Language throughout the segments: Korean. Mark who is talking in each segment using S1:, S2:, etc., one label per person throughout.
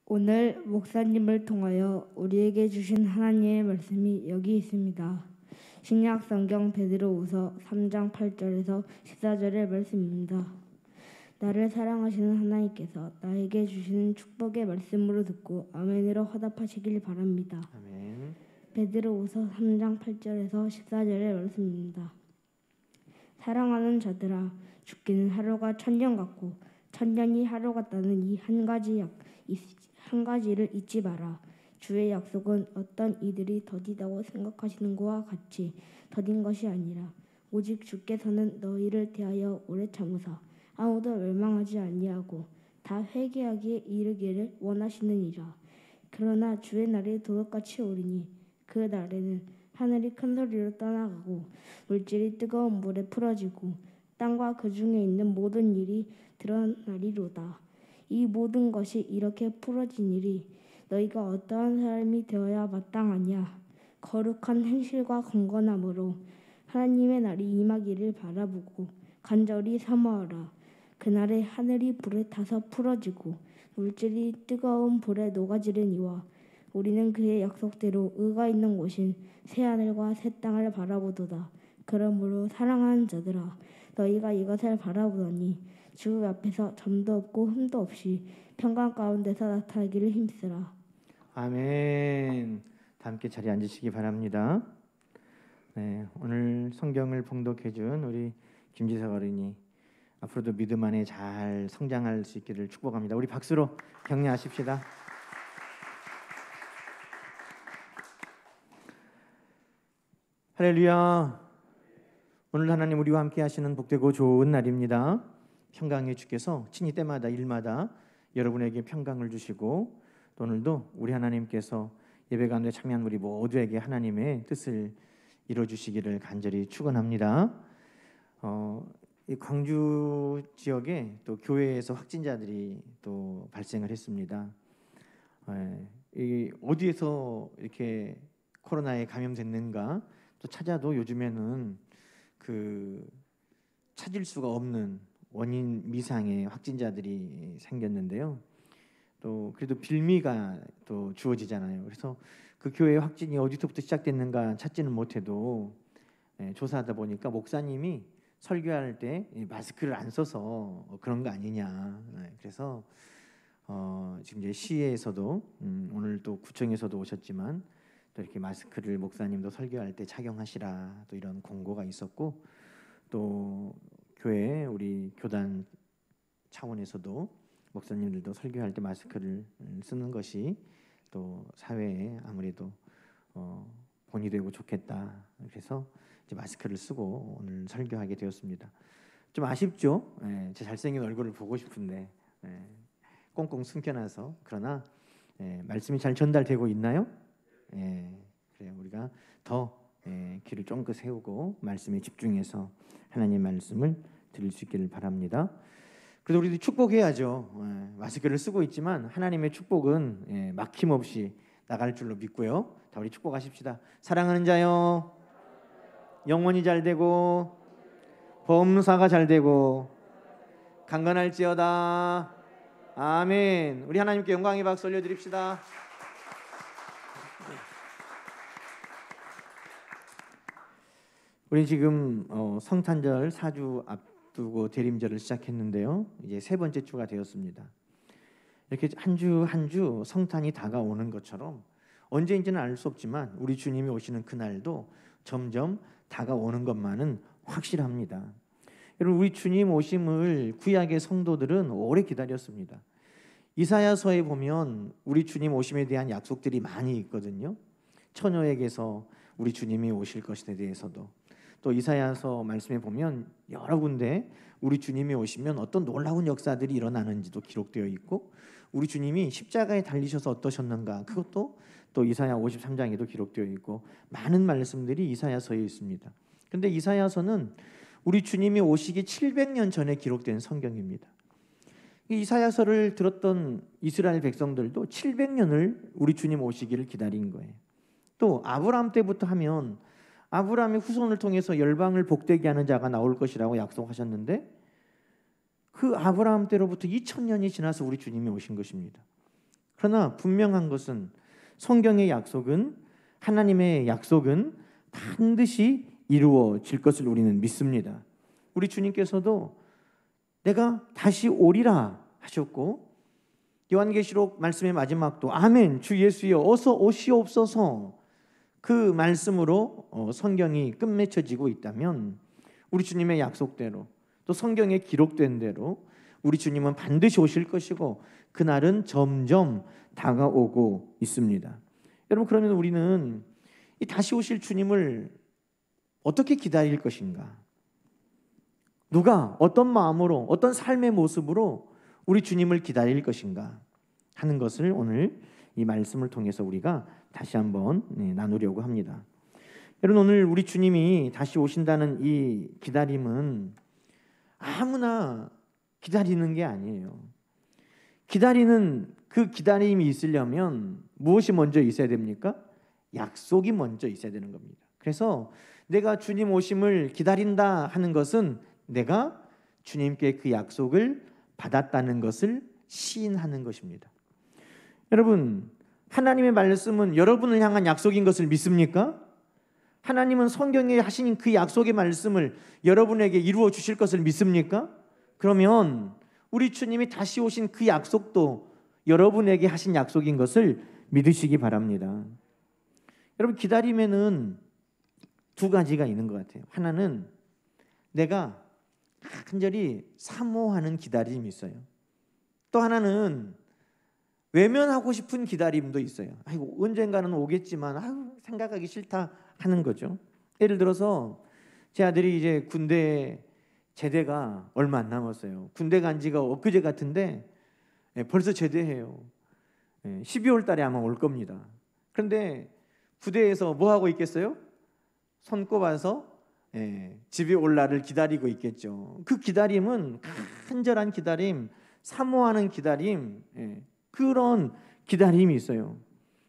S1: 오늘 목사님을 통하여 우리에게 주신 하나님의 말씀이 여기 있습니다. 신약 성경 베드로후서 3장 8절에서 14절의 말씀입니다. 나를 사랑하시는 하나님께서 나에게 주시는 축복의 말씀으로 듣고 아멘으로 화답하시길 바랍니다.
S2: 아멘.
S1: 베드로후서 3장 8절에서 14절의 말씀입니다. 사랑하는 자들아, 죽기는 하루가 천년 같고 천년이 하루 같다는 이 한 가지를 잊지 마라. 주의 약속은 어떤 이들이 더디다고 생각하시는 것과 같이 더딘 것이 아니라 오직 주께서는 너희를 대하여 오래 참으사 아무도 멸망하지 아니하고 다 회개하기에 이르기를 원하시느니라. 그러나 주의 날이 도둑같이 오리니 그 날에는 하늘이 큰 소리로 떠나가고 물질이 뜨거운 물에 풀어지고 땅과 그 중에 있는 모든 일이 드러나리로다. 이 모든 것이 이렇게 풀어지니리 너희가 어떠한 사람이 되어야 마땅하냐. 거룩한 행실과 경건함으로 하나님의 날이 임하기를 바라보고 간절히 사모하라. 그날에 하늘이 불에 타서 풀어지고 물질이 뜨거운 불에 녹아지려니와 우리는 그의 약속대로 의가 있는 곳인 새하늘과 새 땅을 바라보도다. 그러므로 사랑하는 자들아, 너희가 이것을 바라보더니 주 앞에서 점도 없고 흠도 없이 평강 가운데서 나타나기를 힘쓰라.
S2: 아멘. 다 함께 자리에 앉으시기 바랍니다. 네, 오늘 성경을 봉독해 준 우리 김지석 어린이 앞으로도 믿음 안에 잘 성장할 수 있기를 축복합니다. 우리 박수로 격려하십시다. 할렐루야. 오늘 하나님 우리와 함께 하시는 복되고 좋은 날입니다. 평강의 주께서 친히 때마다 일마다 여러분에게 평강을 주시고 또 오늘도 우리 하나님께서 예배 가운데 참여한 우리 모두에게 하나님의 뜻을 이루어주시기를 간절히 축원합니다. 이 광주 지역에 또 교회에서 확진자들이 또 발생을 했습니다. 이 어디에서 이렇게 코로나에 감염됐는가 또 찾아도 요즘에는 찾을 수가 없는 원인 미상의 확진자들이 생겼는데요. 또 그래도 빌미가 또 주어지잖아요. 그래서 그 교회 확진이 어디서부터 시작됐는가 찾지는 못해도 조사하다 보니까 목사님이 설교할 때 마스크를 안 써서 그런 거 아니냐. 그래서 지금 이제 시에서도 오늘 또 구청에서도 오셨지만 또 이렇게 마스크를 목사님도 설교할 때 착용하시라 또 이런 공고가 있었고 또 교회 우리 교단 차원에서도 목사님들도 설교할 때 마스크를 쓰는 것이 또 사회에 아무래도 본이 되고 좋겠다. 그래서 이제 마스크를 쓰고 오늘 설교하게 되었습니다. 좀 아쉽죠? 제 잘생긴 얼굴을 보고 싶은데 꽁꽁 숨겨놔서. 그러나 말씀이 잘 전달되고 있나요? 그래요. 우리가 더 귀를 쫑긋 세우고 말씀에 집중해서 하나님 말씀을 드릴 수 있기를 바랍니다. 그래도 우리도 축복해야죠. 마스크를 쓰고 있지만 하나님의 축복은 막힘없이 나갈 줄로 믿고요. 다 우리 축복하십시다. 사랑하는 자요, 영혼이 잘 되고 범사가 잘 되고 강건할지어다. 아멘. 우리 하나님께 영광의 박수 올려드립시다. 우리 지금 성탄절 4주 앞두고 대림절을 시작했는데요. 이제 세 번째 주가 되었습니다. 이렇게 한 주 한 주 성탄이 다가오는 것처럼 언제인지는 알 수 없지만 우리 주님이 오시는 그날도 점점 다가오는 것만은 확실합니다. 여러분, 우리 주님 오심을 구약의 성도들은 오래 기다렸습니다. 이사야서에 보면 우리 주님 오심에 대한 약속들이 많이 있거든요. 처녀에게서 우리 주님이 오실 것에 대해서도 또 이사야서 말씀에 보면 여러 군데 우리 주님이 오시면 어떤 놀라운 역사들이 일어나는지도 기록되어 있고 우리 주님이 십자가에 달리셔서 어떠셨는가 그것도 또 이사야 53장에도 기록되어 있고 많은 말씀들이 이사야서에 있습니다. 그런데 이사야서는 우리 주님이 오시기 700년 전에 기록된 성경입니다. 이 이사야서를 들었던 이스라엘 백성들도 700년을 우리 주님 오시기를 기다린 거예요. 또 아브라함 때부터 하면 아브라함의 후손을 통해서 열방을 복되게 하는 자가 나올 것이라고 약속하셨는데 그 아브라함 때로부터 2000년이 지나서 우리 주님이 오신 것입니다. 그러나 분명한 것은 성경의 약속은, 하나님의 약속은 반드시 이루어질 것을 우리는 믿습니다. 우리 주님께서도 내가 다시 오리라 하셨고, 요한계시록 말씀의 마지막도 아멘 주 예수여 어서 오시옵소서, 그 말씀으로 성경이 끝맺혀지고 있다면, 우리 주님의 약속대로 또 성경에 기록된 대로 우리 주님은 반드시 오실 것이고 그날은 점점 다가오고 있습니다. 여러분, 그러면 우리는 이 다시 오실 주님을 어떻게 기다릴 것인가? 누가 어떤 마음으로, 어떤 삶의 모습으로 우리 주님을 기다릴 것인가 하는 것을 오늘 이 말씀을 통해서 우리가 다시 한번 나누려고 합니다. 여러분, 오늘 우리 주님이 다시 오신다는 이 기다림은 아무나 기다리는 게 아니에요. 기다리는 그 기다림이 있으려면 무엇이 먼저 있어야 됩니까? 약속이 먼저 있어야 되는 겁니다. 그래서 내가 주님 오심을 기다린다 하는 것은 내가 주님께 그 약속을 받았다는 것을 시인하는 것입니다. 여러분, 하나님의 말씀은 여러분을 향한 약속인 것을 믿습니까? 하나님은 성경에 하신 그 약속의 말씀을 여러분에게 이루어 주실 것을 믿습니까? 그러면 우리 주님이 다시 오신 그 약속도 여러분에게 하신 약속인 것을 믿으시기 바랍니다. 여러분, 기다림에는 두 가지가 있는 것 같아요. 하나는 내가 간절히 사모하는 기다림이 있어요. 또 하나는 외면하고 싶은 기다림도 있어요. 아이고, 언젠가는 오겠지만 생각하기 싫다 하는 거죠. 예를 들어서 제 아들이 이제 군대 제대가 얼마 안 남았어요. 군대 간 지가 엊그제 같은데 벌써 제대해요. 12월 달에 아마 올 겁니다. 그런데 부대에서 뭐 하고 있겠어요? 손 꼽아서 집에 올 날을 기다리고 있겠죠. 그 기다림은 간절한 기다림, 사모하는 기다림, 그런 기다림이 있어요.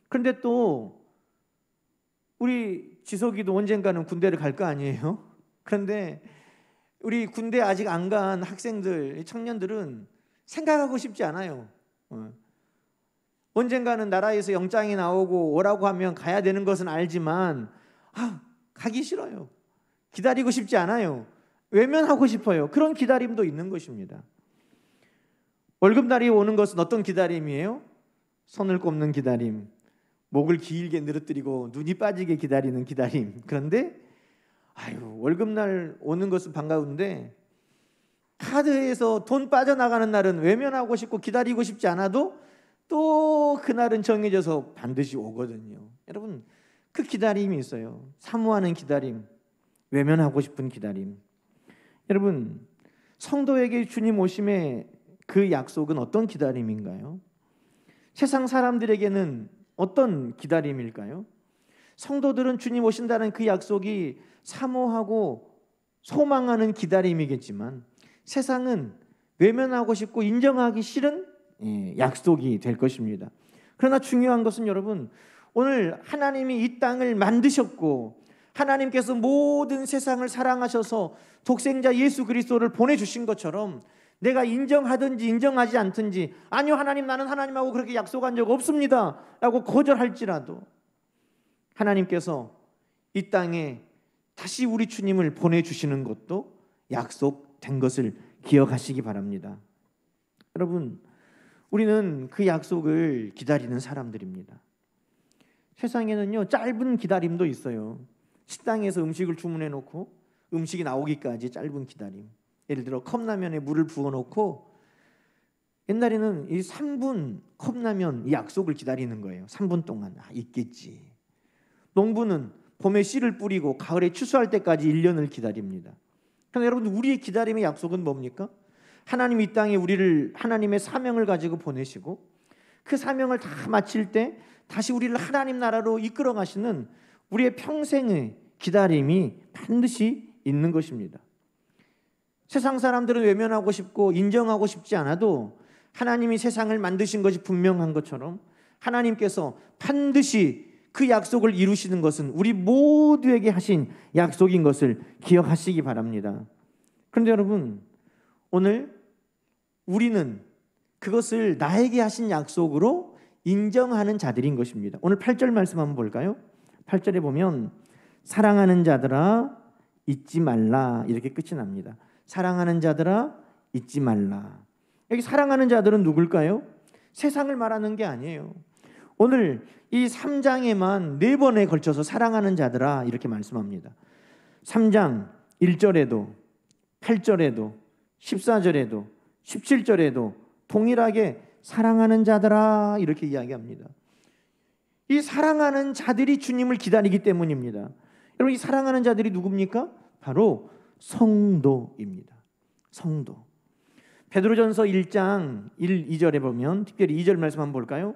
S2: 그런데 또 우리 지석이도 언젠가는 군대를 갈 거 아니에요? 그런데 우리 군대 아직 안 간 학생들, 청년들은 생각하고 싶지 않아요. 언젠가는 나라에서 영장이 나오고 오라고 하면 가야 되는 것은 알지만 가기 싫어요. 기다리고 싶지 않아요. 외면하고 싶어요. 그런 기다림도 있는 것입니다. 월급날이 오는 것은 어떤 기다림이에요? 손을 꼽는 기다림, 목을 길게 늘어뜨리고 눈이 빠지게 기다리는 기다림. 그런데 월급날 오는 것은 반가운데 카드에서 돈 빠져나가는 날은 외면하고 싶고 기다리고 싶지 않아도 또 그날은 정해져서 반드시 오거든요. 여러분, 그 기다림이 있어요. 사모하는 기다림, 외면하고 싶은 기다림. 여러분, 성도에게 주님 오심의 그 약속은 어떤 기다림인가요? 세상 사람들에게는 어떤 기다림일까요? 성도들은 주님 오신다는 그 약속이 사모하고 소망하는 기다림이겠지만 세상은 외면하고 싶고 인정하기 싫은 약속이 될 것입니다. 그러나 중요한 것은 여러분, 오늘 하나님이 이 땅을 만드셨고 하나님께서 모든 세상을 사랑하셔서 독생자 예수 그리스도를 보내주신 것처럼 내가 인정하든지 인정하지 않든지, 아니요 하나님 나는 하나님하고 그렇게 약속한 적 없습니다 라고 거절할지라도 하나님께서 이 땅에 다시 우리 주님을 보내주시는 것도 약속된 것을 기억하시기 바랍니다. 여러분, 우리는 그 약속을 기다리는 사람들입니다. 세상에는요, 짧은 기다림도 있어요. 식당에서 음식을 주문해 놓고 음식이 나오기까지 짧은 기다림. 예를 들어 컵라면에 물을 부어 놓고 옛날에는 이 3분 컵라면 이 약속을 기다리는 거예요. 3분 동안 있겠지. 농부는 봄에 씨를 뿌리고 가을에 추수할 때까지 1년을 기다립니다. 그런데 여러분, 우리의 기다림의 약속은 뭡니까? 하나님 이 땅에 우리를 하나님의 사명을 가지고 보내시고 그 사명을 다 마칠 때 다시 우리를 하나님 나라로 이끌어 가시는 우리의 평생의 기다림이 반드시 있는 것입니다. 세상 사람들은 외면하고 싶고 인정하고 싶지 않아도 하나님이 세상을 만드신 것이 분명한 것처럼 하나님께서 반드시 그 약속을 이루시는 것은 우리 모두에게 하신 약속인 것을 기억하시기 바랍니다. 그런데 여러분, 오늘 우리는 그것을 나에게 하신 약속으로 인정하는 자들인 것입니다. 오늘 8절 말씀 한번 볼까요? 8절에 보면 사랑하는 자들아 잊지 말라 이렇게 끝이 납니다. 사랑하는 자들아 잊지 말라. 여기 사랑하는 자들은 누굴까요? 세상을 말하는 게 아니에요. 오늘 이 3장에만 4번에 걸쳐서 사랑하는 자들아 이렇게 말씀합니다. 3장 1절에도 8절에도 14절에도 17절에도 동일하게 사랑하는 자들아 이렇게 이야기합니다. 이 사랑하는 자들이 주님을 기다리기 때문입니다. 여러분 이 사랑하는 자들이 누굽니까? 바로 성도입니다. 성도. 베드로전서 1장 1, 2절에 보면 특별히 2절 말씀 한번 볼까요?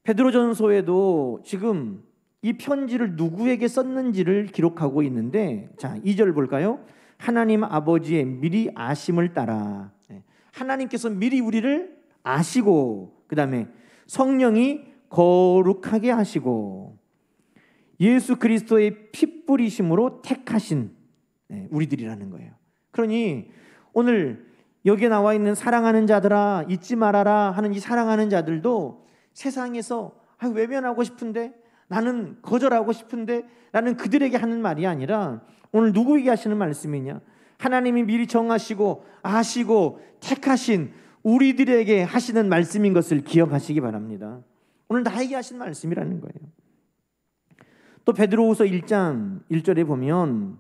S2: 베드로전서에도 지금 이 편지를 누구에게 썼는지를 기록하고 있는데 자 2절 볼까요? 하나님 아버지의 미리 아심을 따라 하나님께서 미리 우리를 아시고 그 다음에 성령이 거룩하게 하시고 예수 그리스도의 피 뿌리심으로 택하신 우리들이라는 거예요. 그러니 오늘 여기에 나와 있는 사랑하는 자들아 잊지 말아라 하는 이 사랑하는 자들도 세상에서 외면하고 싶은데 나는 거절하고 싶은데 나는 그들에게 하는 말이 아니라 오늘 누구에게 하시는 말씀이냐? 하나님이 미리 정하시고 아시고 택하신 우리들에게 하시는 말씀인 것을 기억하시기 바랍니다. 오늘 나에게 하신 말씀이라는 거예요. 또 베드로후서 1장 1절에 보면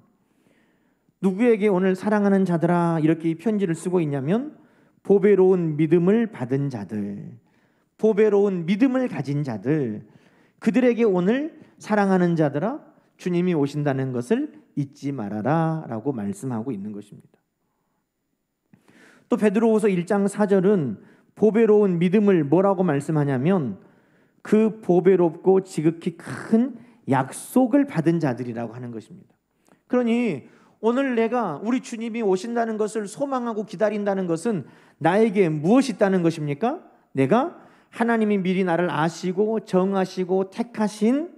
S2: 누구에게 오늘 사랑하는 자들아 이렇게 이 편지를 쓰고 있냐면 보배로운 믿음을 받은 자들, 보배로운 믿음을 가진 자들, 그들에게 오늘 사랑하는 자들아 주님이 오신다는 것을 잊지 말아라 라고 말씀하고 있는 것입니다. 또 베드로후서 1장 4절은 보배로운 믿음을 뭐라고 말씀하냐면 그 보배롭고 지극히 큰 약속을 받은 자들이라고 하는 것입니다. 그러니 오늘 내가 우리 주님이 오신다는 것을 소망하고 기다린다는 것은 나에게 무엇이 있다는 것입니까? 내가 하나님이 미리 나를 아시고 정하시고 택하신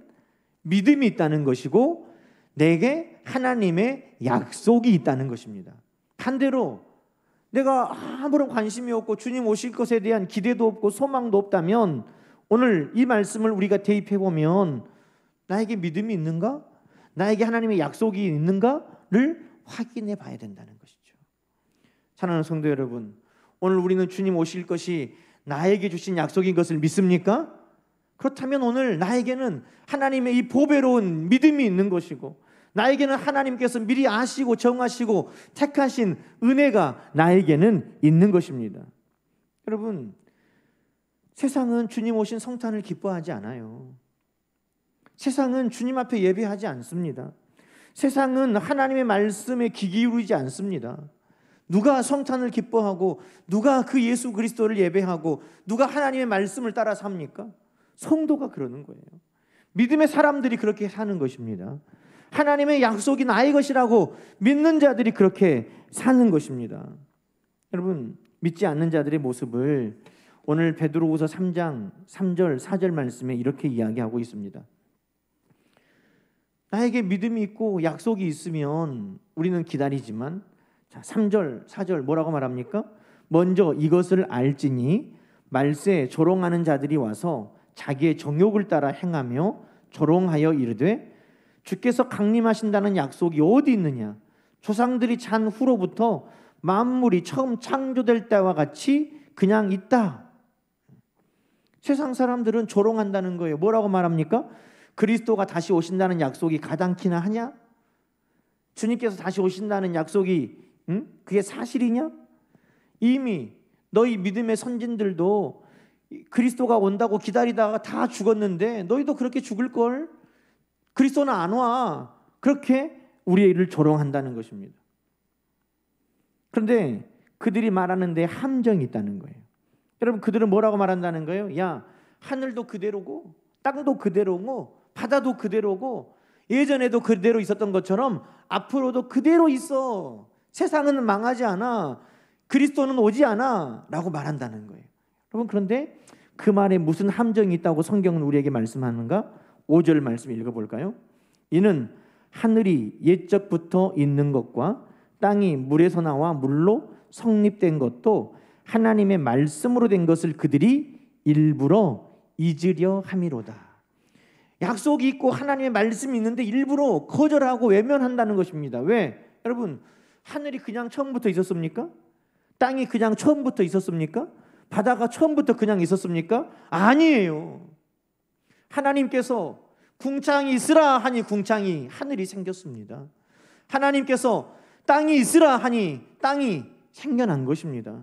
S2: 믿음이 있다는 것이고 내게 하나님의 약속이 있다는 것입니다. 반대로 내가 아무런 관심이 없고 주님 오실 것에 대한 기대도 없고 소망도 없다면 오늘 이 말씀을 우리가 대입해 보면 나에게 믿음이 있는가? 나에게 하나님의 약속이 있는가를 확인해 봐야 된다는 것이죠. 사랑하는 성도 여러분, 오늘 우리는 주님 오실 것이 나에게 주신 약속인 것을 믿습니까? 그렇다면 오늘 나에게는 하나님의 이 보배로운 믿음이 있는 것이고 나에게는 하나님께서 미리 아시고 정하시고 택하신 은혜가 나에게는 있는 것입니다. 여러분, 세상은 주님 오신 성탄을 기뻐하지 않아요. 세상은 주님 앞에 예배하지 않습니다. 세상은 하나님의 말씀에 귀 기울이지 않습니다. 누가 성탄을 기뻐하고 누가 그 예수 그리스도를 예배하고 누가 하나님의 말씀을 따라 삽니까? 성도가 그러는 거예요. 믿음의 사람들이 그렇게 사는 것입니다. 하나님의 약속이 나의 것이라고 믿는 자들이 그렇게 사는 것입니다. 여러분, 믿지 않는 자들의 모습을 오늘 베드로후서 3장 3절 4절 말씀에 이렇게 이야기하고 있습니다. 나에게 믿음이 있고 약속이 있으면 우리는 기다리지만 자, 3절 4절 뭐라고 말합니까? 먼저 이것을 알지니 말세에 조롱하는 자들이 와서 자기의 정욕을 따라 행하며 조롱하여 이르되 주께서 강림하신다는 약속이 어디 있느냐? 조상들이 잔 후로부터 만물이 처음 창조될 때와 같이 그냥 있다. 세상 사람들은 조롱한다는 거예요. 뭐라고 말합니까? 그리스도가 다시 오신다는 약속이 가당키나 하냐? 주님께서 다시 오신다는 약속이 그게 사실이냐? 이미 너희 믿음의 선진들도 그리스도가 온다고 기다리다가 다 죽었는데 너희도 그렇게 죽을걸? 그리스도는 안 와. 그렇게 우리의 일을 조롱한다는 것입니다. 그런데 그들이 말하는 데 함정이 있다는 거예요. 여러분, 그들은 뭐라고 말한다는 거예요? 야, 하늘도 그대로고 땅도 그대로고 바다도 그대로고 예전에도 그대로 있었던 것처럼 앞으로도 그대로 있어. 세상은 망하지 않아. 그리스도는 오지 않아 라고 말한다는 거예요. 여러분, 그런데 그 말에 무슨 함정이 있다고 성경은 우리에게 말씀하는가? 5절 말씀 읽어볼까요? 이는 하늘이 옛적부터 있는 것과 땅이 물에서 나와 물로 성립된 것도 하나님의 말씀으로 된 것을 그들이 일부러 잊으려 함이로다. 약속이 있고 하나님의 말씀이 있는데 일부러 거절하고 외면한다는 것입니다. 왜? 여러분, 하늘이 그냥 처음부터 있었습니까? 땅이 그냥 처음부터 있었습니까? 바다가 처음부터 그냥 있었습니까? 아니에요. 하나님께서 궁창이 있으라 하니 궁창이 하늘이 생겼습니다. 하나님께서 땅이 있으라 하니 땅이 생겨난 것입니다.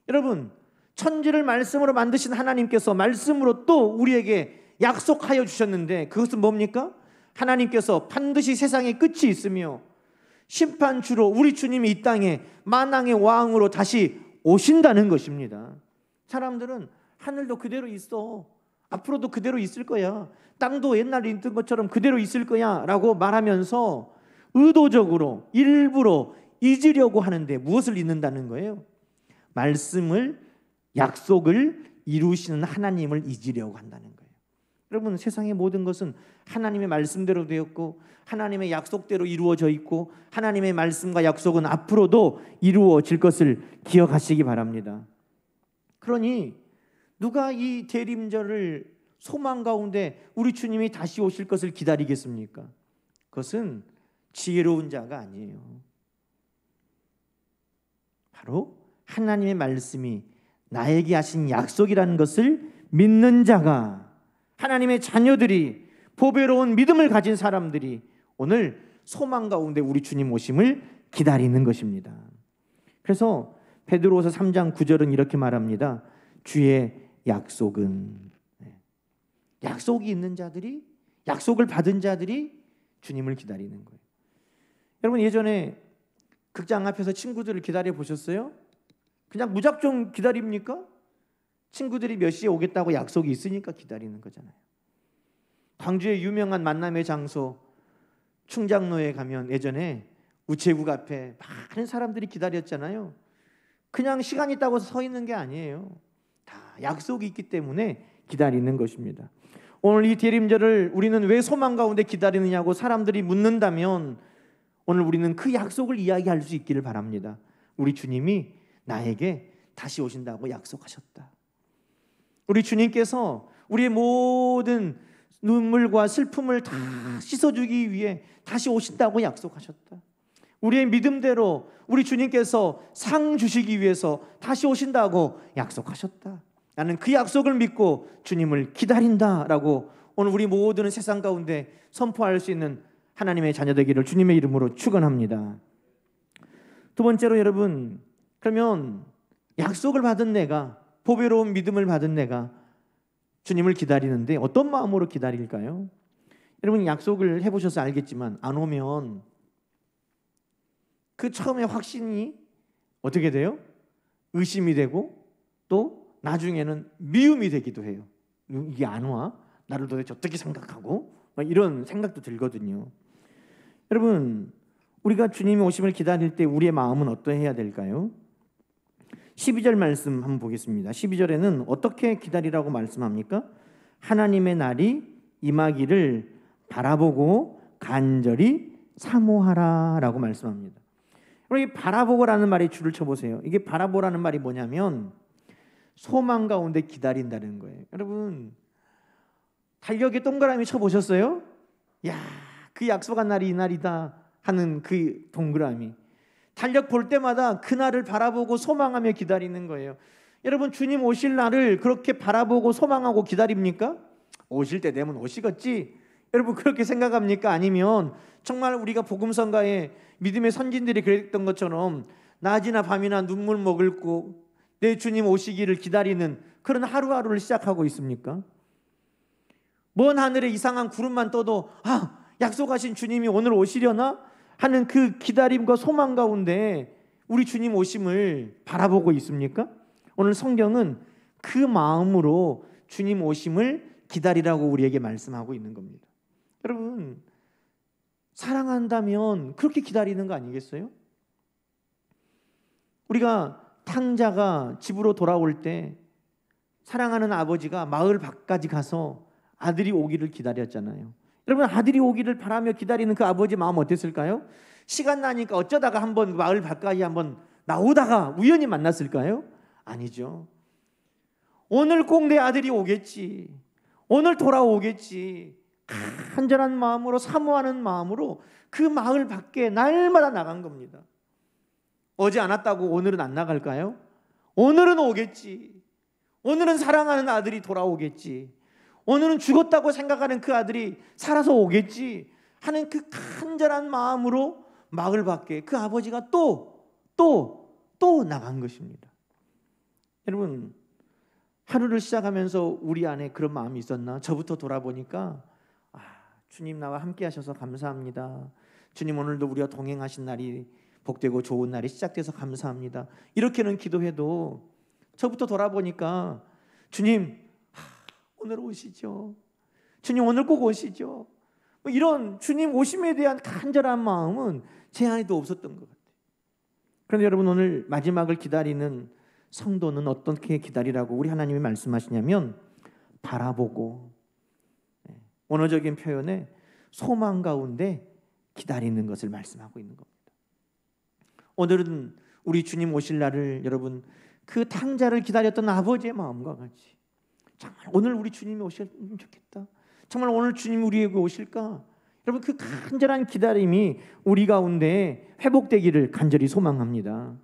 S2: 여러분, 천지를 말씀으로 만드신 하나님께서 말씀으로 또 우리에게 약속하여 주셨는데 그것은 뭡니까? 하나님께서 반드시 세상에 끝이 있으며 심판주로 우리 주님이 이 땅에 만왕의 왕으로 다시 오신다는 것입니다. 사람들은 하늘도 그대로 있어, 앞으로도 그대로 있을 거야, 땅도 옛날에 있던 것처럼 그대로 있을 거야 라고 말하면서 의도적으로 일부러 잊으려고 하는데 무엇을 잊는다는 거예요? 말씀을, 약속을 이루시는 하나님을 잊으려고 한다는 거예요. 여러분, 세상의 모든 것은 하나님의 말씀대로 되었고 하나님의 약속대로 이루어져 있고 하나님의 말씀과 약속은 앞으로도 이루어질 것을 기억하시기 바랍니다. 그러니 누가 이 대림절을 소망 가운데 우리 주님이 다시 오실 것을 기다리겠습니까? 그것은 지혜로운 자가 아니에요. 바로 하나님의 말씀이 나에게 하신 약속이라는 것을 믿는 자가, 하나님의 자녀들이, 보배로운 믿음을 가진 사람들이 오늘 소망 가운데 우리 주님 오심을 기다리는 것입니다. 그래서 베드로후서 3장 9절은 이렇게 말합니다. 주의 약속은, 약속이 있는 자들이, 약속을 받은 자들이 주님을 기다리는 거예요. 여러분, 예전에 극장 앞에서 친구들을 기다려 보셨어요? 그냥 무작정 기다립니까? 친구들이 몇 시에 오겠다고 약속이 있으니까 기다리는 거잖아요. 광주의 유명한 만남의 장소 충장로에 가면 예전에 우체국 앞에 많은 사람들이 기다렸잖아요. 그냥 시간 있다고 서 있는 게 아니에요. 다 약속이 있기 때문에 기다리는 것입니다. 오늘 이 대림절을 우리는 왜 소망 가운데 기다리느냐고 사람들이 묻는다면 오늘 우리는 그 약속을 이야기할 수 있기를 바랍니다. 우리 주님이 나에게 다시 오신다고 약속하셨다. 우리 주님께서 우리의 모든 눈물과 슬픔을 다 씻어주기 위해 다시 오신다고 약속하셨다. 우리의 믿음대로 우리 주님께서 상 주시기 위해서 다시 오신다고 약속하셨다. 나는 그 약속을 믿고 주님을 기다린다라고 오늘 우리 모두는 세상 가운데 선포할 수 있는 하나님의 자녀 되기를 주님의 이름으로 축원합니다. 두 번째로 여러분, 그러면 약속을 받은 내가, 보배로운 믿음을 받은 내가 주님을 기다리는데 어떤 마음으로 기다릴까요? 여러분, 약속을 해보셔서 알겠지만 안 오면 그 처음에 확신이 어떻게 돼요? 의심이 되고 또 나중에는 미움이 되기도 해요. 이게 안 와? 나를 도대체 어떻게 생각하고? 이런 생각도 들거든요. 여러분, 우리가 주님의 오심을 기다릴 때 우리의 마음은 어떠해야 될까요? 12절 말씀 한번 보겠습니다. 12절에는 어떻게 기다리라고 말씀합니까? 하나님의 날이 임하기를 바라보고 간절히 사모하라 라고 말씀합니다. 여러분, 이 바라보고라는 말에 줄을 쳐보세요. 이게 바라보라는 말이 뭐냐면 소망 가운데 기다린다는 거예요. 여러분, 달력에 동그라미 쳐보셨어요? 야, 그 약속한 날이 이 날이다 하는 그 동그라미, 달력 볼 때마다 그날을 바라보고 소망하며 기다리는 거예요. 여러분, 주님 오실 날을 그렇게 바라보고 소망하고 기다립니까? 오실 때 되면 오시겠지, 여러분 그렇게 생각합니까? 아니면 정말 우리가 복음성가에 믿음의 선진들이 그랬던 것처럼 낮이나 밤이나 눈물 머금고 내 주님 오시기를 기다리는 그런 하루하루를 시작하고 있습니까? 먼 하늘에 이상한 구름만 떠도 약속하신 주님이 오늘 오시려나 하는 그 기다림과 소망 가운데 우리 주님 오심을 바라보고 있습니까? 오늘 성경은 그 마음으로 주님 오심을 기다리라고 우리에게 말씀하고 있는 겁니다. 여러분, 사랑한다면 그렇게 기다리는 거 아니겠어요? 우리가 탕자가 집으로 돌아올 때 사랑하는 아버지가 마을 밖까지 가서 아들이 오기를 기다렸잖아요. 여러분, 아들이 오기를 바라며 기다리는 그 아버지 마음 어땠을까요? 시간 나니까 어쩌다가 한번 마을 밖까지 한번 나오다가 우연히 만났을까요? 아니죠. 오늘 꼭 내 아들이 오겠지, 오늘 돌아오겠지, 간절한 마음으로, 사모하는 마음으로 그 마을 밖에 날마다 나간 겁니다. 어제 안 왔다고 오늘은 안 나갈까요? 오늘은 오겠지, 오늘은 사랑하는 아들이 돌아오겠지, 오늘은 죽었다고 생각하는 그 아들이 살아서 오겠지 하는 그 간절한 마음으로 마을 밖에 그 아버지가 또 나간 것입니다. 여러분, 하루를 시작하면서 우리 안에 그런 마음이 있었나? 저부터 돌아보니까 주님 나와 함께 하셔서 감사합니다. 주님 오늘도 우리와 동행하신 날이 복되고 좋은 날이 시작돼서 감사합니다. 이렇게는 기도해도 저부터 돌아보니까 주님 오늘 오시죠, 주님 오늘 꼭 오시죠, 뭐 이런 주님 오심에 대한 간절한 마음은 제 안에도 없었던 것 같아요. 그런데 여러분, 오늘 마지막을 기다리는 성도는 어떻게 기다리라고 우리 하나님이 말씀하시냐면 바라보고, 원어적인 표현에 소망 가운데 기다리는 것을 말씀하고 있는 겁니다. 오늘은 우리 주님 오실 날을 여러분 그 탕자를 기다렸던 아버지의 마음과 같이 정말 오늘 우리 주님이 오셨으면 좋겠다, 정말 오늘 주님 우리에게 오실까, 여러분 그 간절한 기다림이 우리 가운데 회복되기를 간절히 소망합니다.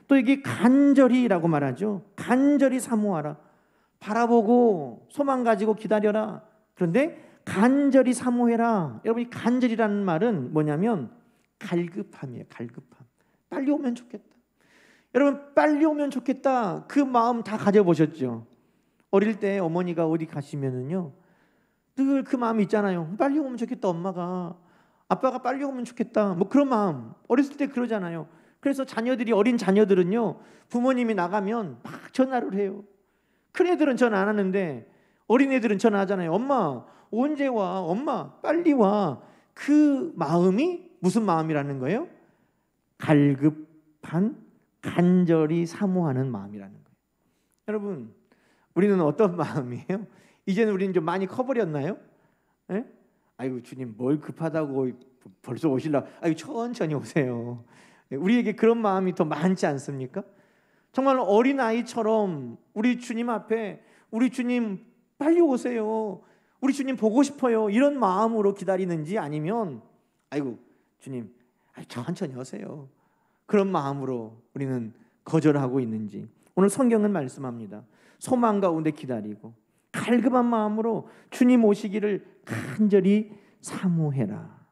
S2: 또 이게 간절히라고 말하죠. 간절히 사모하라, 바라보고 소망 가지고 기다려라. 그런데 간절히 사모해라. 여러분 이 간절이라는 말은 뭐냐면 갈급함이에요. 갈급함. 빨리 오면 좋겠다. 여러분 빨리 오면 좋겠다, 그 마음 다 가져보셨죠? 어릴 때 어머니가 어디 가시면은요 늘 그 마음이 있잖아요. 빨리 오면 좋겠다, 엄마가, 아빠가 빨리 오면 좋겠다, 뭐 그런 마음. 어렸을 때 그러잖아요. 그래서 자녀들이, 어린 자녀들은요 부모님이 나가면 막 전화를 해요. 큰 애들은 전화 안 하는데 어린 애들은 전화하잖아요. 엄마 언제 와, 엄마 빨리 와. 그 마음이 무슨 마음이라는 거예요? 갈급한, 간절히 사모하는 마음이라는 거예요. 여러분 우리는 어떤 마음이에요? 이제는 우리는 좀 많이 커버렸나요? 예? 아이고 주님 뭘 급하다고 벌써 오실라, 아이고 천천히 오세요. 우리에게 그런 마음이 더 많지 않습니까? 정말 어린아이처럼 우리 주님 앞에, 우리 주님 빨리 오세요, 우리 주님 보고 싶어요, 이런 마음으로 기다리는지, 아니면 아이고 주님 천천히 오세요, 그런 마음으로 우리는 거절하고 있는지 오늘 성경은 말씀합니다. 소망 가운데 기다리고 갈급한 마음으로 주님 오시기를 간절히 사모해라.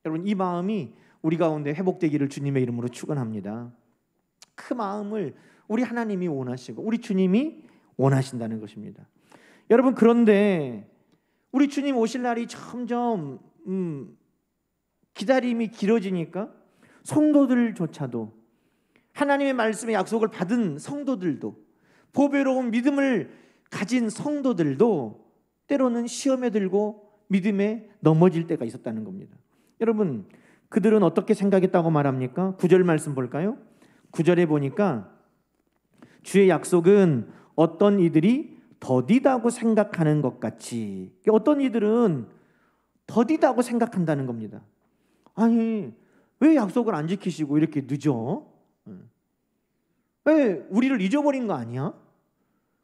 S2: 여러분 이 마음이 우리 가운데 회복되기를 주님의 이름으로 축원합니다. 그 마음을 우리 하나님이 원하시고 우리 주님이 원하신다는 것입니다. 여러분 그런데 우리 주님 오실 날이 점점 기다림이 길어지니까 성도들조차도, 하나님의 말씀의 약속을 받은 성도들도, 보배로운 믿음을 가진 성도들도 때로는 시험에 들고 믿음에 넘어질 때가 있었다는 겁니다. 여러분 그들은 어떻게 생각했다고 말합니까? 9절 말씀 볼까요? 9절에 보니까 주의 약속은 어떤 이들이 더디다고 생각하는 것 같이, 어떤 이들은 더디다고 생각한다는 겁니다. 아니 왜 약속을 안 지키시고 이렇게 늦어? 왜 우리를 잊어버린 거 아니야?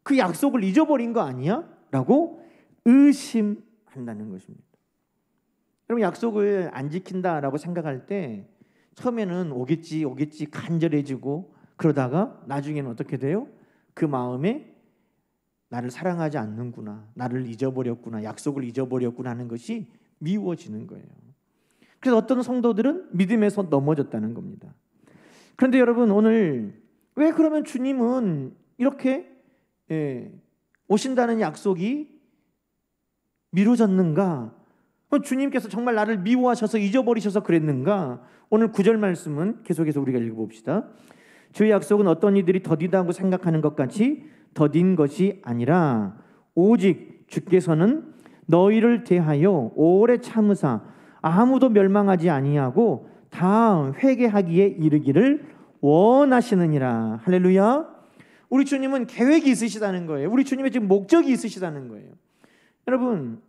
S2: 그 약속을 잊어버린 거 아니야? 라고 의심한다는 것입니다. 여러분 약속을 안 지킨다라고 생각할 때 처음에는 오겠지 간절해지고, 그러다가 나중에는 어떻게 돼요? 그 마음에 나를 사랑하지 않는구나, 나를 잊어버렸구나, 약속을 잊어버렸구나 하는 것이 미워지는 거예요. 그래서 어떤 성도들은 믿음에서 넘어졌다는 겁니다. 그런데 여러분 오늘 왜 그러면 주님은 이렇게 오신다는 약속이 미뤄졌는가? 주님께서 정말 나를 미워하셔서 잊어버리셔서 그랬는가? 오늘 9절 말씀은 계속해서 우리가 읽어봅시다. 주의 약속은 어떤 이들이 더디다고 생각하는 것 같이 더딘 것이 아니라 오직 주께서는 너희를 대하여 오래 참으사 아무도 멸망하지 아니하고 다 회개하기에 이르기를 원하시느니라. 할렐루야. 우리 주님은 계획이 있으시다는 거예요. 우리 주님의 지금 목적이 있으시다는 거예요. 여러분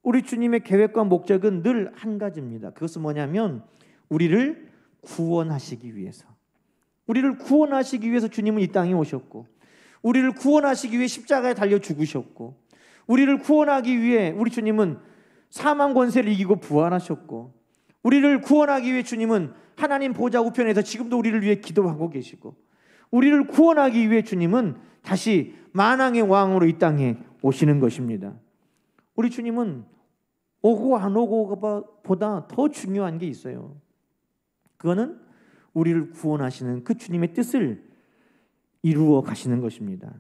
S2: 우리 주님의 계획과 목적은 늘 한 가지입니다. 그것은 뭐냐면 우리를 구원하시기 위해서, 우리를 구원하시기 위해서 주님은 이 땅에 오셨고, 우리를 구원하시기 위해 십자가에 달려 죽으셨고, 우리를 구원하기 위해 우리 주님은 사망 권세를 이기고 부활하셨고, 우리를 구원하기 위해 주님은 하나님 보좌 우편에서 지금도 우리를 위해 기도하고 계시고, 우리를 구원하기 위해 주님은 다시 만왕의 왕으로 이 땅에 오시는 것입니다. 우리 주님은 오고 안 오고가 보다 더 중요한 게 있어요. 그거는 우리를 구원하시는 그 주님의 뜻을 이루어 가시는 것입니다.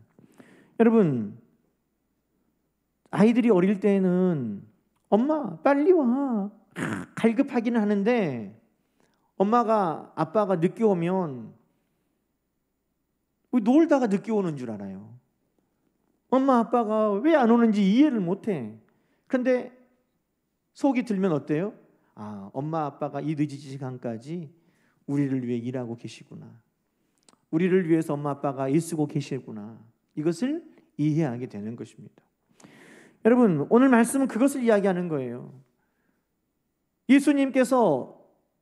S2: 여러분, 아이들이 어릴 때는 엄마 빨리 와 갈급하기는 하는데, 엄마가 아빠가 늦게 오면 놀다가 늦게 오는 줄 알아요. 엄마 아빠가 왜 안 오는지 이해를 못해. 그런데 속이 들면 어때요? 아, 엄마 아빠가 이 늦은 시간까지 우리를 위해 일하고 계시구나, 우리를 위해서 엄마 아빠가 일쓰고 계시구나, 이것을 이해하게 되는 것입니다. 여러분, 오늘 말씀은 그것을 이야기하는 거예요. 예수님께서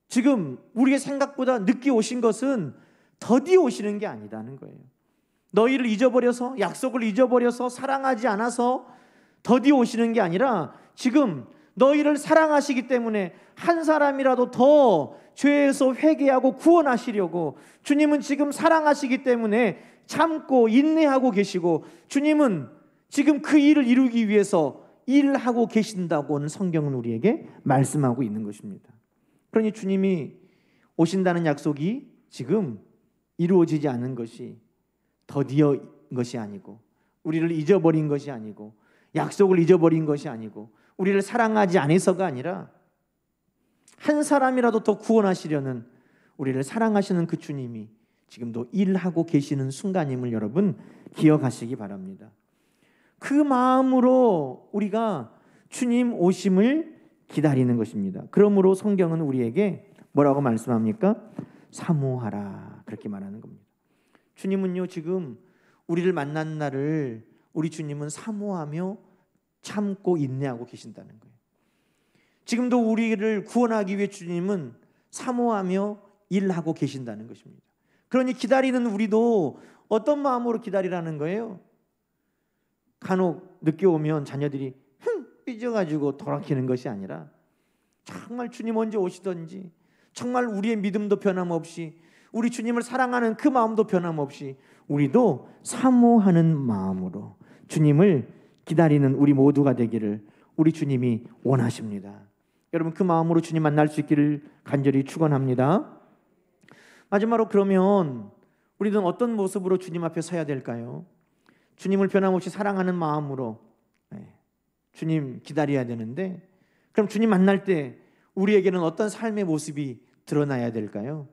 S2: 지금 우리의 생각보다 늦게 오신 것은 더디 오시는 게 아니라는 거예요. 너희를 잊어버려서, 약속을 잊어버려서, 사랑하지 않아서 더디 오시는 게 아니라, 지금 너희를 사랑하시기 때문에 한 사람이라도 더 죄에서 회개하고 구원하시려고, 주님은 지금 사랑하시기 때문에 참고 인내하고 계시고, 주님은 지금 그 일을 이루기 위해서 일하고 계신다고는 성경은 우리에게 말씀하고 있는 것입니다. 그러니 주님이 오신다는 약속이 지금 이루어지지 않은 것이 더디어 것이 아니고, 우리를 잊어버린 것이 아니고, 약속을 잊어버린 것이 아니고, 우리를 사랑하지 않아서가 아니라 한 사람이라도 더 구원하시려는 우리를 사랑하시는 그 주님이 지금도 일하고 계시는 순간임을 여러분 기억하시기 바랍니다. 그 마음으로 우리가 주님 오심을 기다리는 것입니다. 그러므로 성경은 우리에게 뭐라고 말씀합니까? 사모하라, 그렇게 말하는 겁니다. 주님은요, 지금 우리를 만난 날을 우리 주님은 사모하며 참고 인내하고 계신다는 거예요. 지금도 우리를 구원하기 위해 주님은 사모하며 일하고 계신다는 것입니다. 그러니 기다리는 우리도 어떤 마음으로 기다리라는 거예요? 간혹 늦게 오면 자녀들이 삐져가지고 돌아키는 것이 아니라, 정말 주님 언제 오시던지, 정말 우리의 믿음도 변함없이, 우리 주님을 사랑하는 그 마음도 변함없이 우리도 사모하는 마음으로 주님을 기다리는 우리 모두가 되기를 우리 주님이 원하십니다. 여러분, 그 마음으로 주님 만날 수 있기를 간절히 축원합니다. 마지막으로, 그러면 우리는 어떤 모습으로 주님 앞에 서야 될까요? 주님을 변함없이 사랑하는 마음으로 주님 기다려야 되는데, 그럼 주님 만날 때 우리에게는 어떤 삶의 모습이 드러나야 될까요?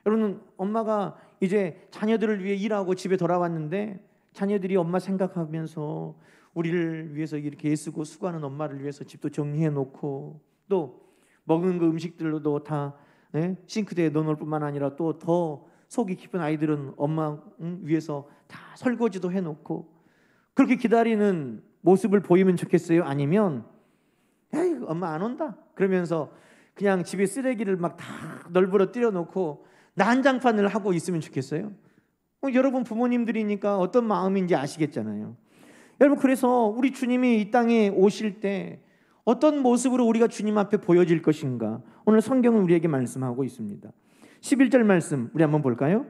S2: 여러분, 엄마가 이제 자녀들을 위해 일하고 집에 돌아왔는데, 자녀들이 엄마 생각하면서 우리를 위해서 이렇게 애쓰고 수고하는 엄마를 위해서 집도 정리해 놓고, 또 먹은 그 음식들도 다 싱크대에 넣어놓을 뿐만 아니라, 또 더 속이 깊은 아이들은 엄마 위해서 다 설거지도 해놓고, 그렇게 기다리는 모습을 보이면 좋겠어요? 아니면 에이, 엄마 안 온다 그러면서 그냥 집에 쓰레기를 막 다 널브러 띄워놓고 난장판을 하고 있으면 좋겠어요? 여러분 부모님들이니까 어떤 마음인지 아시겠잖아요. 여러분, 그래서 우리 주님이 이 땅에 오실 때 어떤 모습으로 우리가 주님 앞에 보여질 것인가, 오늘 성경은 우리에게 말씀하고 있습니다. 11절 말씀 우리 한번 볼까요?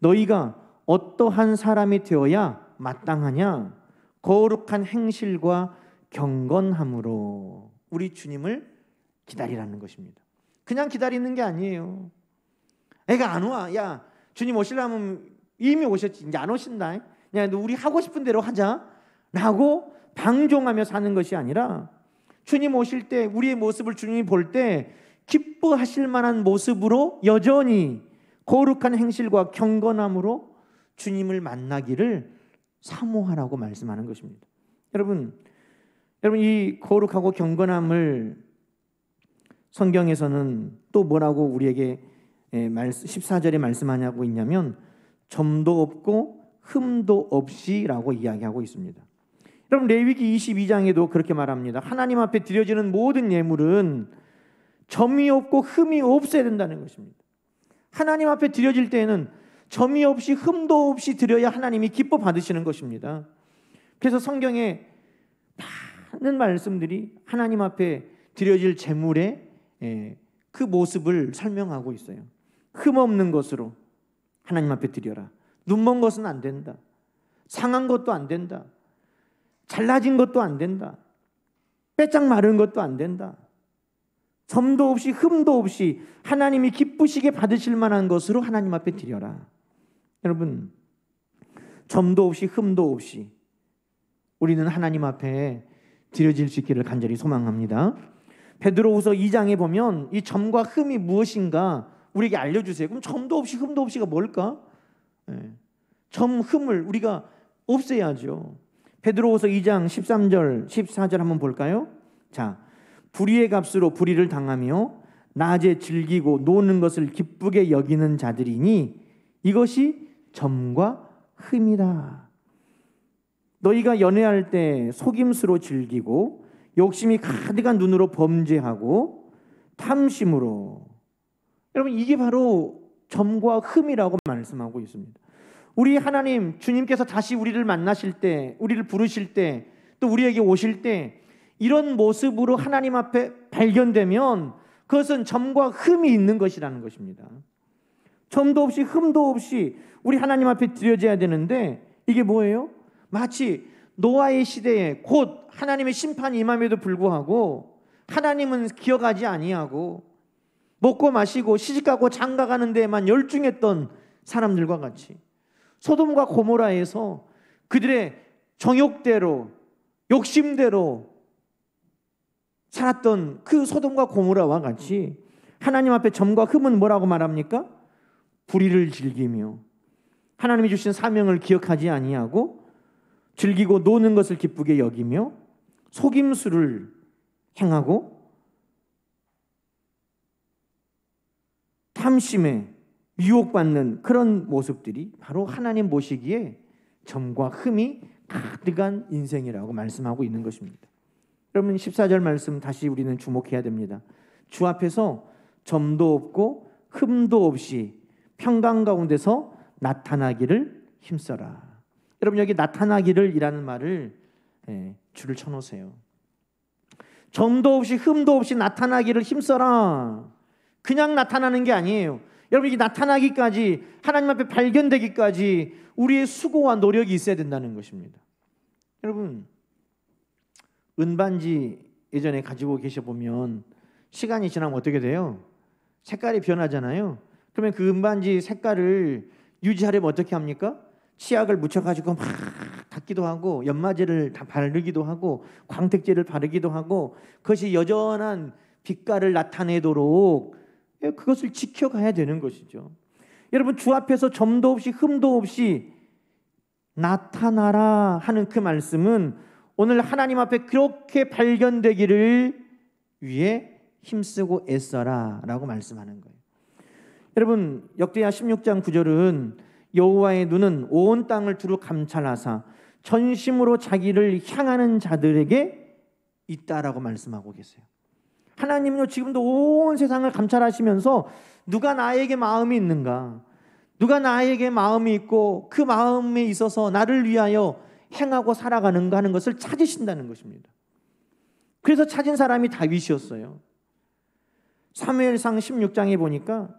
S2: 너희가 어떠한 사람이 되어야 마땅하냐? 거룩한 행실과 경건함으로. 우리 주님을 기다리라는 것입니다. 그냥 기다리는 게 아니에요. 애가 안 와. 야, 주님 오시려면 이미 오셨지, 이제 안 오신다. 야, 우리 하고 싶은 대로 하자 라고 방종하며 사는 것이 아니라, 주님 오실 때 우리의 모습을 주님이 볼 때 기뻐하실 만한 모습으로 여전히 거룩한 행실과 경건함으로 주님을 만나기를 사모하라고 말씀하는 것입니다. 여러분 이 거룩하고 경건함을 성경에서는 또 뭐라고 우리에게 14절에 말씀하냐고 있냐면, 점도 없고 흠도 없이라고 이야기하고 있습니다. 여러분, 레위기 22장에도 그렇게 말합니다. 하나님 앞에 드려지는 모든 예물은 점이 없고 흠이 없어야 된다는 것입니다. 하나님 앞에 드려질 때에는 점이 없이 흠도 없이 드려야 하나님이 기뻐 받으시는 것입니다. 그래서 성경에 많은 말씀들이 하나님 앞에 드려질 제물의 그 모습을 설명하고 있어요. 흠 없는 것으로 하나님 앞에 드려라. 눈먼 것은 안 된다. 상한 것도 안 된다. 잘라진 것도 안 된다. 빼짝 마른 것도 안 된다. 점도 없이 흠도 없이 하나님이 기쁘시게 받으실 만한 것으로 하나님 앞에 드려라. 여러분, 점도 없이 흠도 없이 우리는 하나님 앞에 드려질 수 있기를 간절히 소망합니다. 베드로후서 2장에 보면 이 점과 흠이 무엇인가 우리에게 알려주세요. 그럼 점도 없이 흠도 없이가 뭘까? 점, 흠을 우리가 없애야죠. 베드로후서 2장 13절 14절 한번 볼까요? 자, 불의의 값으로 불의를 당하며 낮에 즐기고 노는 것을 기쁘게 여기는 자들이니 이것이 점과 흠이다. 너희가 연애할 때 속임수로 즐기고 욕심이 가득한 눈으로 범죄하고 탐심으로, 여러분 이게 바로 점과 흠이라고 말씀하고 있습니다. 우리 하나님 주님께서 다시 우리를 만나실 때, 우리를 부르실 때, 또 우리에게 오실 때 이런 모습으로 하나님 앞에 발견되면 그것은 점과 흠이 있는 것이라는 것입니다. 점도 없이 흠도 없이 우리 하나님 앞에 드려져야 되는데 이게 뭐예요? 마치 노아의 시대에 곧 하나님의 심판이 임함에도 불구하고 하나님은 기억하지 아니하고 먹고 마시고 시집가고 장가가는 데에만 열중했던 사람들과 같이 소돔과 고모라에서 그들의 정욕대로 욕심대로 살았던 그 소돔과 고모라와 같이 하나님 앞에 점과 흠은 뭐라고 말합니까? 불의를 즐기며 하나님이 주신 사명을 기억하지 아니하고 즐기고 노는 것을 기쁘게 여기며 속임수를 행하고 탐심에 유혹받는 그런 모습들이 바로 하나님 보시기에 점과 흠이 가득한 인생이라고 말씀하고 있는 것입니다. 여러분 14절 말씀 다시 우리는 주목해야 됩니다. 주 앞에서 점도 없고 흠도 없이 평강 가운데서 나타나기를 힘써라. 여러분 여기 나타나기를 이라는 말을 줄을 쳐놓으세요. 점도 없이 흠도 없이 나타나기를 힘써라. 그냥 나타나는 게 아니에요. 여러분 이게 나타나기까지 하나님 앞에 발견되기까지 우리의 수고와 노력이 있어야 된다는 것입니다. 여러분 은반지 예전에 가지고 계셔보면 시간이 지나면 어떻게 돼요? 색깔이 변하잖아요. 그러면 그 은반지 색깔을 유지하려면 어떻게 합니까? 치약을 묻혀가지고 막 닦기도 하고 연마제를 다 바르기도 하고 광택제를 바르기도 하고 그것이 여전한 빛깔을 나타내도록 그것을 지켜가야 되는 것이죠. 여러분 주 앞에서 점도 없이 흠도 없이 나타나라 하는 그 말씀은 오늘 하나님 앞에 그렇게 발견되기를 위해 힘쓰고 애써라 라고 말씀하는 거예요. 여러분 역대하 16장 9절은 여호와의 눈은 온 땅을 두루 감찰하사 전심으로 자기를 향하는 자들에게 있다라고 말씀하고 계세요. 하나님은요 지금도 온 세상을 감찰하시면서 누가 나에게 마음이 있는가, 누가 나에게 마음이 있고 그 마음에 있어서 나를 위하여 행하고 살아가는가 하는 것을 찾으신다는 것입니다. 그래서 찾은 사람이 다윗이었어요. 사무엘상 16장에 보니까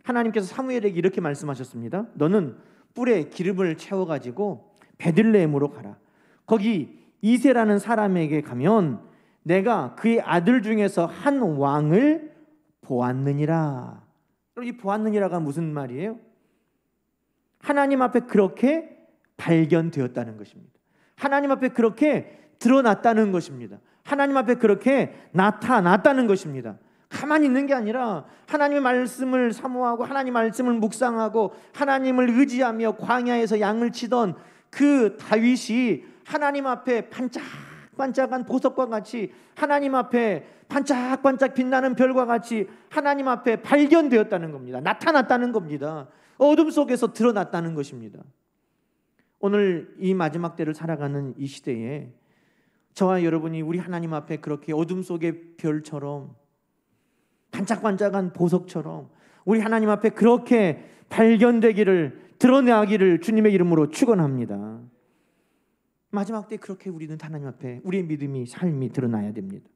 S2: 하나님께서 사무엘에게 이렇게 말씀하셨습니다. 너는 뿔에 기름을 채워가지고 베들레헴으로 가라. 거기 이새라는 사람에게 가면 내가 그의 아들 중에서 한 왕을 보았느니라. 이 보았느니라가 무슨 말이에요? 하나님 앞에 그렇게 발견되었다는 것입니다. 하나님 앞에 그렇게 드러났다는 것입니다. 하나님 앞에 그렇게 나타났다는 것입니다. 가만히 있는 게 아니라 하나님의 말씀을 사모하고 하나님 말씀을 묵상하고 하나님을 의지하며 광야에서 양을 치던 그 다윗이 하나님 앞에 반짝반짝한 보석과 같이 하나님 앞에 반짝반짝 빛나는 별과 같이 하나님 앞에 발견되었다는 겁니다. 나타났다는 겁니다. 어둠 속에서 드러났다는 것입니다. 오늘 이 마지막 때를 살아가는 이 시대에 저와 여러분이 우리 하나님 앞에 그렇게 어둠 속의 별처럼 반짝반짝한 보석처럼 우리 하나님 앞에 그렇게 발견되기를, 드러나기를 주님의 이름으로 축원합니다. 마지막 때 그렇게 우리는 하나님 앞에 우리의 믿음이, 삶이 드러나야 됩니다.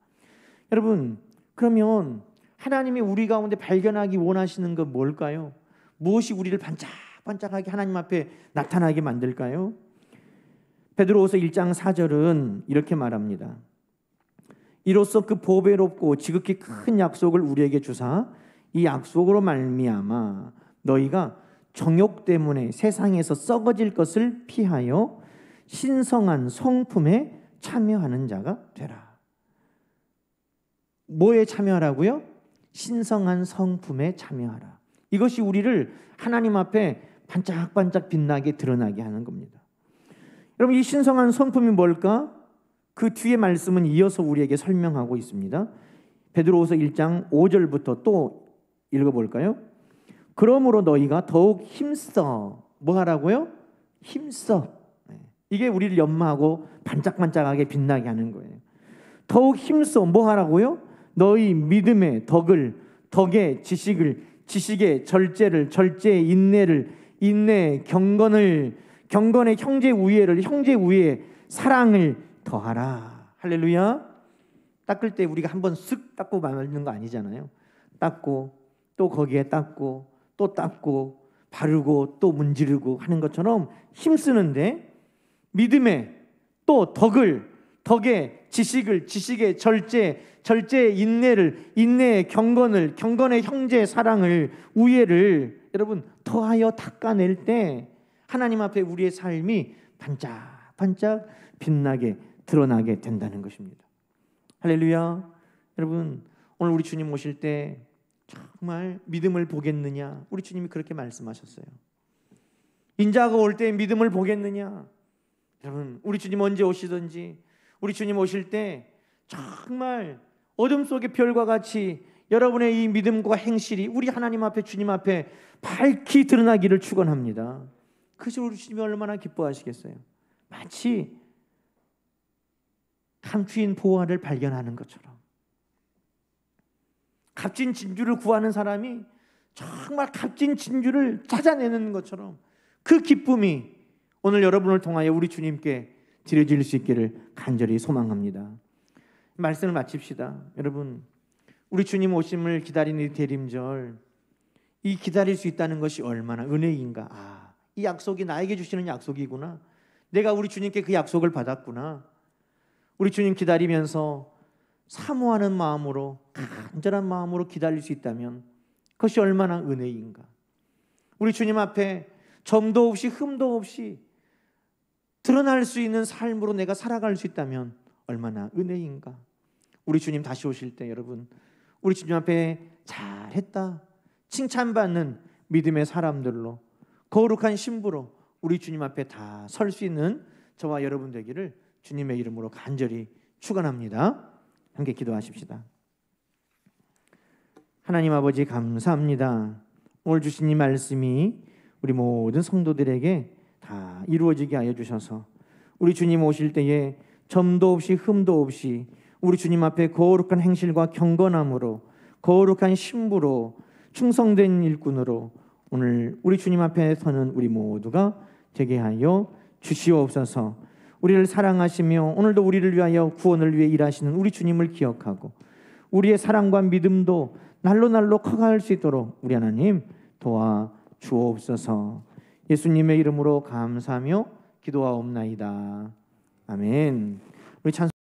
S2: 여러분, 그러면 하나님이 우리 가운데 발견하기 원하시는 건 뭘까요? 무엇이 우리를 반짝반짝하게 하나님 앞에 나타나게 만들까요? 베드로후서 1장 4절은 이렇게 말합니다. 이로써 그 보배롭고 지극히 큰 약속을 우리에게 주사 이 약속으로 말미암아 너희가 정욕 때문에 세상에서 썩어질 것을 피하여 신성한 성품에 참여하는 자가 되라. 뭐에 참여하라고요? 신성한 성품에 참여하라. 이것이 우리를 하나님 앞에 반짝반짝 빛나게 드러나게 하는 겁니다. 여러분, 이 신성한 성품이 뭘까? 그 뒤에 말씀은 이어서 우리에게 설명하고 있습니다. 베드로후서 1장 5절부터 또 읽어볼까요? 그러므로 너희가 더욱 힘써. 뭐 하라고요? 힘써. 이게 우리를 연마하고 반짝반짝하게 빛나게 하는 거예요. 더욱 힘써. 뭐 하라고요? 너희 믿음의 덕의 지식의 절제를, 절제의 인내의 경건의 형제 우애의 사랑을 더하라. 할렐루야. 닦을 때 우리가 한번 쓱 닦고 말는 거 아니잖아요. 닦고 또 거기에 닦고 또 닦고 바르고 또 문지르고 하는 것처럼 힘쓰는데, 믿음의 또 덕의 지식의 절제의 인내의 경건의 형제의 사랑을, 우애를 여러분 더하여 닦아낼 때 하나님 앞에 우리의 삶이 반짝반짝 빛나게 드러나게 된다는 것입니다. 할렐루야. 여러분, 오늘 우리 주님 오실 때 정말 믿음을 보겠느냐? 우리 주님이 그렇게 말씀하셨어요. 인자가 올 때 믿음을 보겠느냐? 여러분, 우리 주님 언제 오시든지 우리 주님 오실 때 정말 어둠 속의 별과 같이 여러분의 이 믿음과 행실이 우리 하나님 앞에, 주님 앞에 밝히 드러나기를 축원합니다. 그래서 우리 주님이 얼마나 기뻐하시겠어요. 마치 감추인 보화를 발견하는 것처럼, 값진 진주를 구하는 사람이 정말 값진 진주를 찾아내는 것처럼 그 기쁨이 오늘 여러분을 통하여 우리 주님께 드려질 수 있기를 간절히 소망합니다. 말씀을 마칩시다. 여러분, 우리 주님 오심을 기다리는 이 대림절, 이 기다릴 수 있다는 것이 얼마나 은혜인가. 이 약속이 나에게 주시는 약속이구나. 내가 우리 주님께 그 약속을 받았구나. 우리 주님 기다리면서 사모하는 마음으로, 간절한 마음으로 기다릴 수 있다면 그것이 얼마나 은혜인가. 우리 주님 앞에 점도 없이 흠도 없이 드러날 수 있는 삶으로 내가 살아갈 수 있다면 얼마나 은혜인가. 우리 주님 다시 오실 때 여러분, 우리 주님 앞에 잘했다 칭찬받는 믿음의 사람들로, 거룩한 신부로 우리 주님 앞에 다 설 수 있는 저와 여러분 되기를 주님의 이름으로 간절히 축원합니다. 함께 기도하십시다. 하나님 아버지, 감사합니다. 오늘 주신 이 말씀이 우리 모든 성도들에게 다 이루어지게 하여 주셔서 우리 주님 오실 때에 점도 없이 흠도 없이 우리 주님 앞에 거룩한 행실과 경건함으로, 거룩한 신부로, 충성된 일꾼으로 오늘 우리 주님 앞에 서는 우리 모두가 되게 하여 주시옵소서. 우리를 사랑하시며 오늘도 우리를 위하여 구원을 위해 일하시는 우리 주님을 기억하고 우리의 사랑과 믿음도 날로 커갈 수 있도록 우리 하나님 도와주옵소서. 예수님의 이름으로 감사하며 기도하옵나이다. 아멘. 우리 찬송